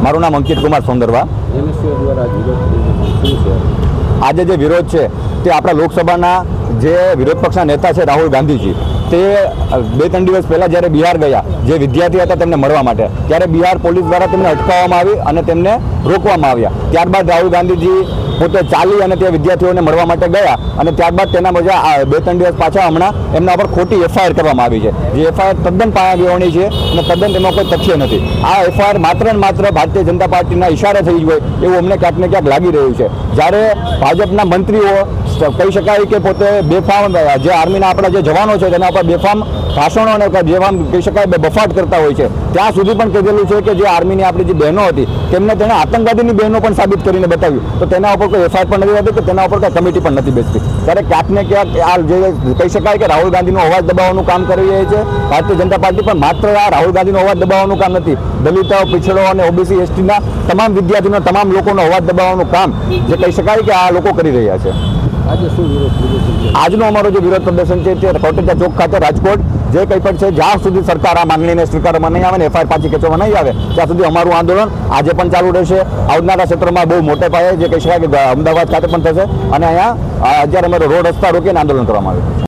મારું નામ અંકિત કુમાર સોંદરવા. આજે જે વિરોધ છે તે આપણા લોકસભાના જે વિરોધ પક્ષના નેતા છે રાહુલ ગાંધીજી, તે 2-3 દિવસ પહેલાં જ્યારે બિહાર ગયા, જે વિદ્યાર્થી હતા તેમને મળવા માટે, ત્યારે બિહાર પોલીસ દ્વારા તેમને અટકાવવામાં આવી અને તેમને રોકવામાં આવ્યા. ત્યારબાદ રાહુલ ગાંધીજી પોતે ચાલી અને તે વિદ્યાર્થીઓને મળવા માટે ગયા અને ત્યારબાદ તેના મજા 2-3 દિવસ પાછા હમણાં એમના પર ખોટી એફઆઈઆર કરવામાં આવી છે, જે એફઆઈઆર તદ્દન પાયાવિહોણી છે અને તદ્દન તેમાં કોઈ તથ્ય નથી. આ એફઆઈઆર માત્ર ને માત્ર ભારતીય જનતા પાર્ટીના ઇશારે થઈ હોય એવું અમને ક્યાંક ને ક્યાંક લાગી રહ્યું છે. જ્યારે ભાજપના મંત્રીઓ કહી શકાય કે પોતે બેફામ, જે આર્મીના આપણા જે જવાનો છે તેના ઉપર બેફામ ભાષણો અને બેફામ કહી શકાય બફાટ કરતા હોય છે, ત્યાં સુધી પણ કહેલું છે કે જે આર્મીની આપણી જે બહેનો હતી તેમને તેણે આતંકવાદીની બહેનો પણ સાબિત કરીને બતાવ્યું, તો તેના ઉપર કોઈ એફઆઈઆર પણ નથી હોતી કે તેના ઉપર કોઈ કમિટી પણ નથી બેસતી. ત્યારે ક્યાંક ને ક્યાંક આ જે કહી શકાય કે રાહુલ ગાંધીનો અવાજ દબાવવાનું કામ કરી રહી છે ભારતીય જનતા પાર્ટી, પણ માત્ર આ રાહુલ ગાંધીનો અવાજ દબાવવાનું કામ નથી, દલિતો, પીછડો અને ઓબીસી એસટીના તમામ વિદ્યાર્થીઓના તમામ લોકોનો અવાજ દબાવવાનું કામ જે કહી શકાય કે આ લોકો કરી રહ્યા છે. આજનો અમારો જે વિરોધ પ્રદર્શન છે તે કોટેચા ચોક ખાતે રાજકોટ જે કંઈ પણ છે, જ્યાં સુધી સરકાર આ માંગણીને સ્વીકારવામાં નહીં આવે ને એફઆઈઆર પાછી ખેંચવામાં નહીં આવે ત્યાં સુધી અમારું આંદોલન આજે પણ ચાલુ રહેશે. આવનારા ક્ષેત્રમાં બહુ મોટે પાયે જે કહી શકાય કે અમદાવાદ ખાતે પણ થશે અને અહીંયા અત્યારે અમારો રોડ રસ્તા રોકીને આંદોલન કરવામાં આવે છે.